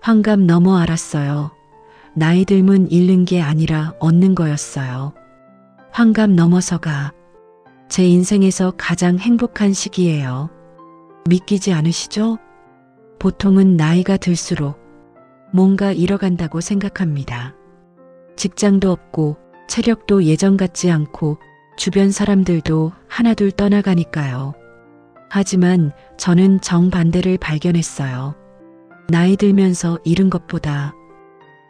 환갑 넘어 알았어요. 나이 들면 잃는 게 아니라 얻는 거였어요. 환갑 넘어서가 제 인생에서 가장 행복한 시기예요. 믿기지 않으시죠? 보통은 나이가 들수록 뭔가 잃어간다고 생각합니다. 직장도 없고 체력도 예전 같지 않고 주변 사람들도 하나둘 떠나가니까요. 하지만 저는 정반대를 발견했어요. 나이 들면서 잃은 것보다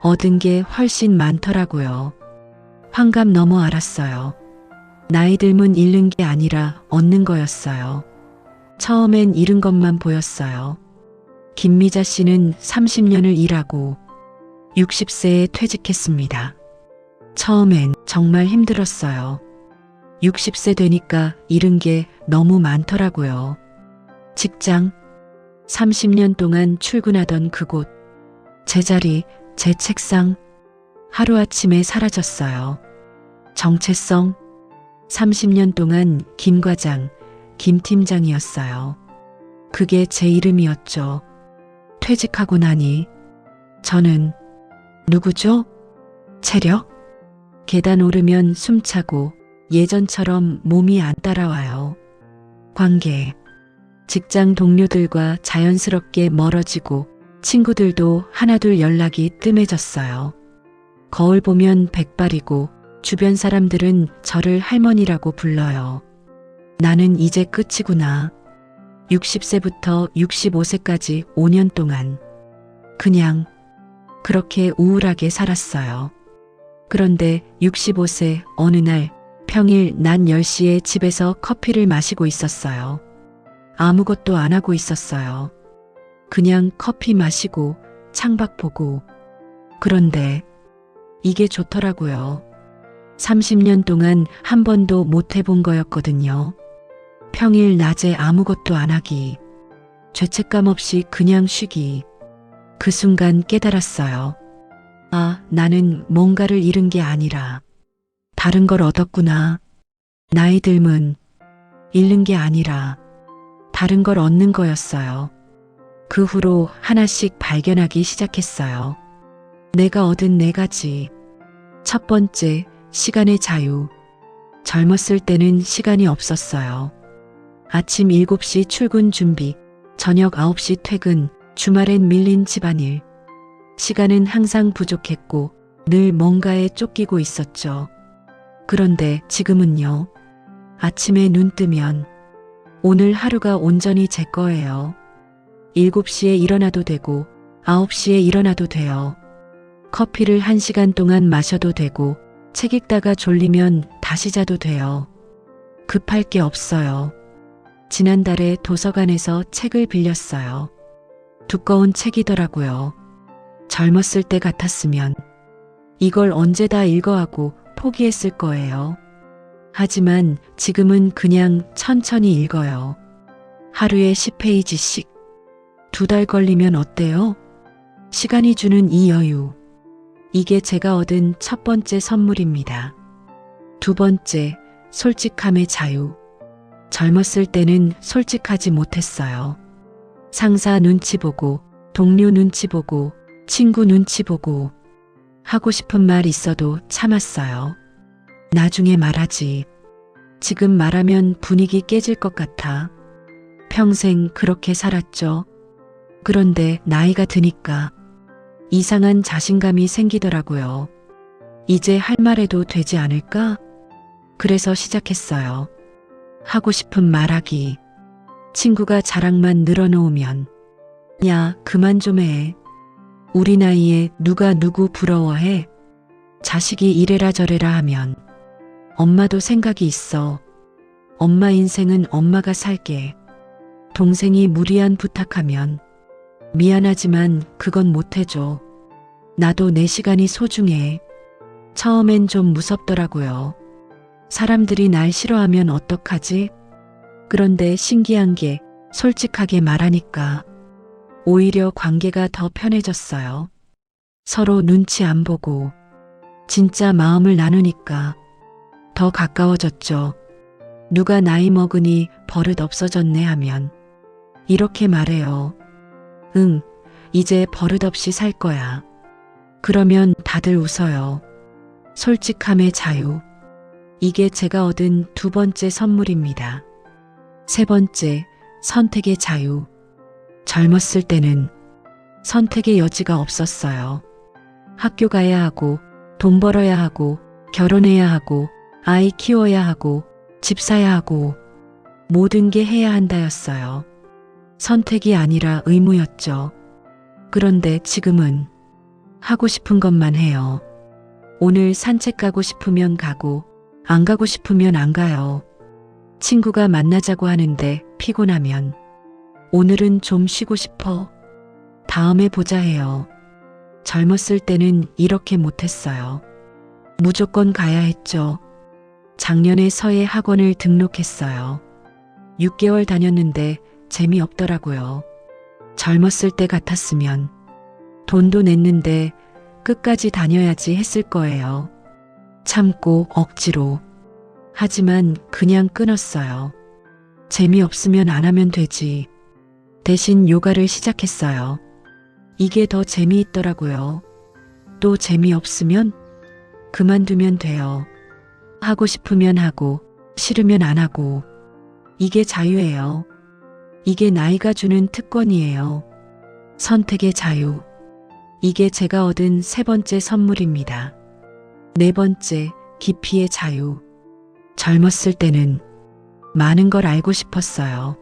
얻은 게 훨씬 많더라고요. 환갑 넘어 알았어요. 나이 들면 잃는 게 아니라 얻는 거였어요. 처음엔 잃은 것만 보였어요. 김미자 씨는 30년을 일하고 60세에 퇴직했습니다. 처음엔 정말 힘들었어요. 60세 되니까 잃은 게 너무 많더라고요. 직장, 30년 동안 출근하던 그곳, 제자리, 제 책상, 하루아침에 사라졌어요. 정체성, 30년 동안 김 과장, 김 팀장이었어요. 그게 제 이름이었죠. 퇴직하고 나니 저는 누구죠? 체력? 계단 오르면 숨차고 예전처럼 몸이 안 따라와요. 관계, 직장 동료들과 자연스럽게 멀어지고 친구들도 하나둘 연락이 뜸해졌어요. 거울 보면 백발이고 주변 사람들은 저를 할머니라고 불러요. 나는 이제 끝이구나. 60세부터 65세까지 5년 동안 그냥 그렇게 우울하게 살았어요. 그런데 65세 어느 날 평일 낮 10시에 집에서 커피를 마시고 있었어요. 아무것도 안 하고 있었어요. 그냥 커피 마시고 창밖 보고. 그런데 이게 좋더라고요. 30년 동안 한 번도 못 해본 거였거든요. 평일 낮에 아무것도 안 하기. 죄책감 없이 그냥 쉬기. 그 순간 깨달았어요. 아, 나는 뭔가를 잃은 게 아니라 다른 걸 얻었구나. 나이 들면 잃는 게 아니라 다른 걸 얻는 거였어요. 그 후로 하나씩 발견하기 시작했어요. 내가 얻은 4가지. 첫 번째, 시간의 자유. 젊었을 때는 시간이 없었어요. 아침 7시 출근 준비, 저녁 9시 퇴근, 주말엔 밀린 집안일. 시간은 항상 부족했고 늘 뭔가에 쫓기고 있었죠. 그런데 지금은요. 아침에 눈 뜨면 오늘 하루가 온전히 제 거예요. 7시에 일어나도 되고 9시에 일어나도 돼요. 커피를 1시간 동안 마셔도 되고 책 읽다가 졸리면 다시 자도 돼요. 급할 게 없어요. 지난달에 도서관에서 책을 빌렸어요. 두꺼운 책이더라고요. 젊었을 때 같았으면 이걸 언제 다 읽어 하고 포기했을 거예요. 하지만 지금은 그냥 천천히 읽어요. 하루에 10페이지씩. 2달 걸리면 어때요? 시간이 주는 이 여유. 이게 제가 얻은 첫 번째 선물입니다. 두 번째, 솔직함의 자유. 젊었을 때는 솔직하지 못했어요. 상사 눈치 보고, 동료 눈치 보고, 친구 눈치 보고, 하고 싶은 말 있어도 참았어요. 나중에 말하지. 지금 말하면 분위기 깨질 것 같아. 평생 그렇게 살았죠. 그런데 나이가 드니까 이상한 자신감이 생기더라고요. 이제 할 말해도 되지 않을까? 그래서 시작했어요. 하고 싶은 말하기. 친구가 자랑만 늘어놓으면 야, 그만 좀 해. 우리 나이에 누가 누구 부러워해? 자식이 이래라 저래라 하면 엄마도 생각이 있어. 엄마 인생은 엄마가 살게. 동생이 무리한 부탁하면 미안하지만 그건 못해줘. 나도 내 시간이 소중해. 처음엔 좀 무섭더라고요. 사람들이 날 싫어하면 어떡하지? 그런데 신기한 게 솔직하게 말하니까 오히려 관계가 더 편해졌어요. 서로 눈치 안 보고 진짜 마음을 나누니까 더 가까워졌죠. 누가 나이 먹으니 버릇 없어졌네 하면 이렇게 말해요. 응, 이제 버릇없이 살 거야. 그러면 다들 웃어요. 솔직함의 자유. 이게 제가 얻은 두 번째 선물입니다. 세 번째, 선택의 자유. 젊었을 때는 선택의 여지가 없었어요. 학교 가야 하고, 돈 벌어야 하고, 결혼해야 하고, 아이 키워야 하고, 집 사야 하고, 모든 게 해야 한다였어요. 선택이 아니라 의무였죠. 그런데 지금은 하고 싶은 것만 해요. 오늘 산책 가고 싶으면 가고, 안 가고 싶으면 안 가요. 친구가 만나자고 하는데 피곤하면 오늘은 좀 쉬고 싶어. 다음에 보자 해요. 젊었을 때는 이렇게 못했어요. 무조건 가야 했죠. 작년에 서예 학원을 등록했어요. 6개월 다녔는데 재미없더라고요. 젊었을 때 같았으면 돈도 냈는데 끝까지 다녀야지 했을 거예요. 참고 억지로. 하지만 그냥 끊었어요. 재미없으면 안 하면 되지. 대신 요가를 시작했어요. 이게 더 재미있더라고요. 또 재미없으면 그만두면 돼요. 하고 싶으면 하고, 싫으면 안 하고. 이게 자유예요. 이게 나이가 주는 특권이에요. 선택의 자유. 이게 제가 얻은 세 번째 선물입니다. 네 번째, 깊이의 자유. 젊었을 때는 많은 걸 알고 싶었어요.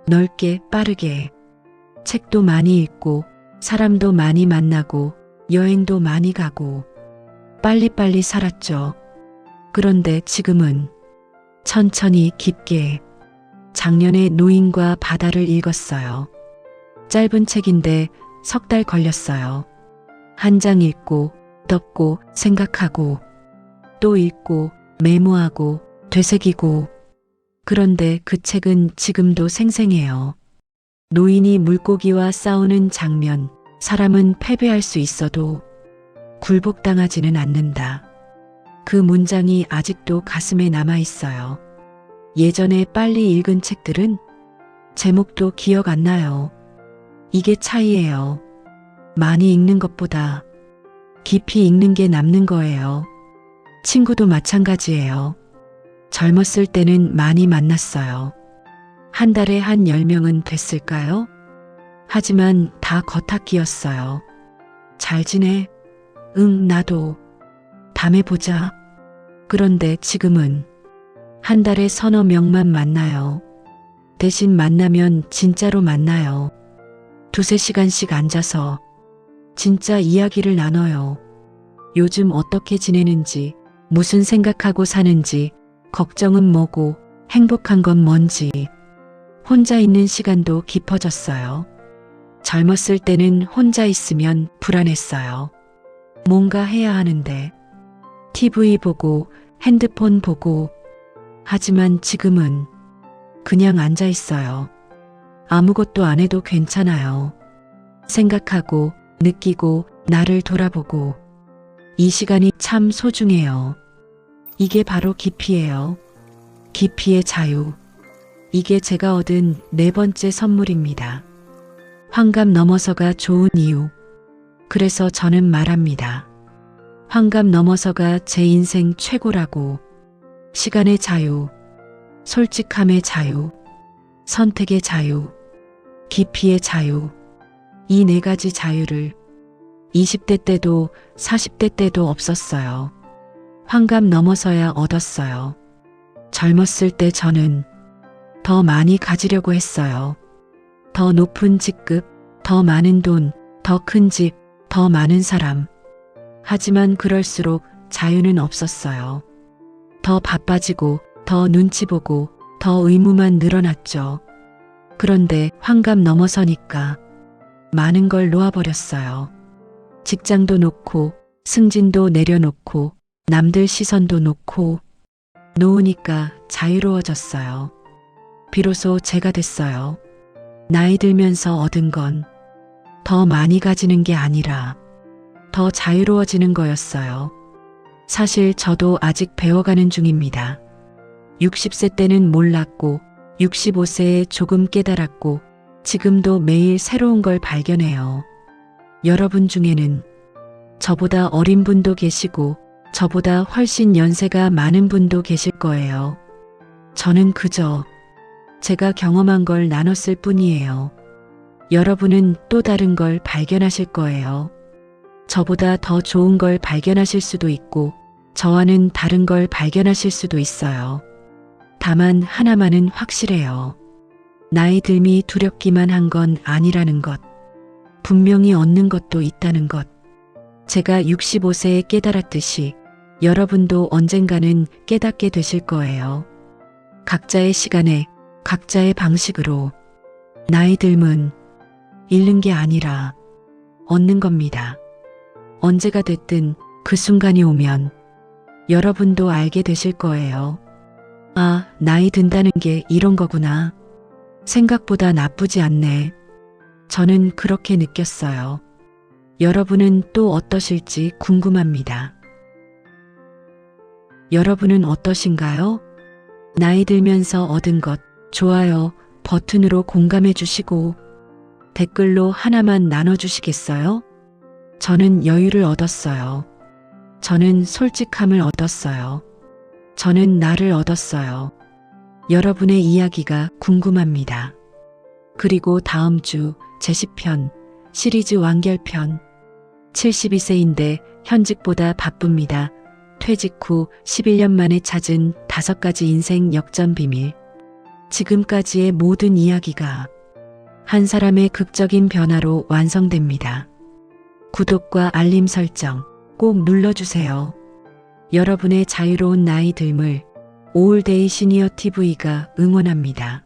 넓게, 빠르게. 책도 많이 읽고, 사람도 많이 만나고, 여행도 많이 가고, 빨리빨리 살았죠. 그런데 지금은 천천히 깊게. 작년에 노인과 바다를 읽었어요. 짧은 책인데 3달 걸렸어요. 한 장 읽고, 덮고, 생각하고, 또 읽고, 메모하고, 되새기고. 그런데 그 책은 지금도 생생해요. 노인이 물고기와 싸우는 장면, 사람은 패배할 수 있어도 굴복당하지는 않는다. 그 문장이 아직도 가슴에 남아 있어요. 예전에 빨리 읽은 책들은 제목도 기억 안 나요. 이게 차이예요. 많이 읽는 것보다 깊이 읽는 게 남는 거예요. 친구도 마찬가지예요. 젊었을 때는 많이 만났어요. 한 달에 한 10명은 됐을까요? 하지만 다 겉핥기였어요. 잘 지내? 응, 나도. 다음에 보자. 그런데 지금은 한 달에 서너 명만 만나요. 대신 만나면 진짜로 만나요. 2~3시간씩 앉아서 진짜 이야기를 나눠요. 요즘 어떻게 지내는지, 무슨 생각하고 사는지, 걱정은 뭐고, 행복한 건 뭔지. 혼자 있는 시간도 깊어졌어요. 젊었을 때는 혼자 있으면 불안했어요. 뭔가 해야 하는데, TV 보고, 핸드폰 보고. 하지만 지금은 그냥 앉아 있어요. 아무것도 안 해도 괜찮아요. 생각하고, 느끼고, 나를 돌아보고. 이 시간이 참 소중해요. 이게 바로 깊이예요. 깊이의 자유. 이게 제가 얻은 네 번째 선물입니다. 환갑 넘어서가 좋은 이유. 그래서 저는 말합니다. 환갑 넘어서가 제 인생 최고라고. 시간의 자유, 솔직함의 자유, 선택의 자유, 깊이의 자유. 이 네 가지 자유를 20대 때도 40대 때도 없었어요. 환갑 넘어서야 얻었어요. 젊었을 때 저는 더 많이 가지려고 했어요. 더 높은 직급, 더 많은 돈, 더 큰 집, 더 많은 사람. 하지만 그럴수록 자유는 없었어요. 더 바빠지고, 더 눈치 보고, 더 의무만 늘어났죠. 그런데 환갑 넘어서니까 많은 걸 놓아버렸어요. 직장도 놓고, 승진도 내려놓고, 남들 시선도 놓고. 놓으니까 자유로워졌어요. 비로소 제가 됐어요. 나이 들면서 얻은 건 더 많이 가지는 게 아니라 더 자유로워지는 거였어요. 사실 저도 아직 배워가는 중입니다. 60세 때는 몰랐고 65세에 조금 깨달았고 지금도 매일 새로운 걸 발견해요. 여러분 중에는 저보다 어린 분도 계시고 저보다 훨씬 연세가 많은 분도 계실 거예요. 저는 그저 제가 경험한 걸 나눴을 뿐이에요. 여러분은 또 다른 걸 발견하실 거예요. 저보다 더 좋은 걸 발견하실 수도 있고 저와는 다른 걸 발견하실 수도 있어요. 다만 하나만은 확실해요. 나이 들미 두렵기만 한 건 아니라는 것. 분명히 얻는 것도 있다는 것. 제가 65세에 깨달았듯이 여러분도 언젠가는 깨닫게 되실 거예요. 각자의 시간에 각자의 방식으로 나이 들면 잃는 게 아니라 얻는 겁니다. 언제가 됐든 그 순간이 오면 여러분도 알게 되실 거예요. 아, 나이 든다는 게 이런 거구나. 생각보다 나쁘지 않네. 저는 그렇게 느꼈어요. 여러분은 또 어떠실지 궁금합니다. 여러분은 어떠신가요? 나이 들면서 얻은 것, 좋아요 버튼으로 공감해 주시고 댓글로 하나만 나눠주시겠어요? 저는 여유를 얻었어요. 저는 솔직함을 얻었어요. 저는 나를 얻었어요. 여러분의 이야기가 궁금합니다. 그리고 다음 주 제10편 시리즈 완결편 72세인데 현직보다 바쁩니다. 퇴직 후 11년 만에 찾은 5가지 인생 역전 비밀. 지금까지의 모든 이야기가 한 사람의 극적인 변화로 완성됩니다. 구독과 알림 설정 꼭 눌러주세요. 여러분의 자유로운 나이 듦을 올데이 시니어 TV가 응원합니다.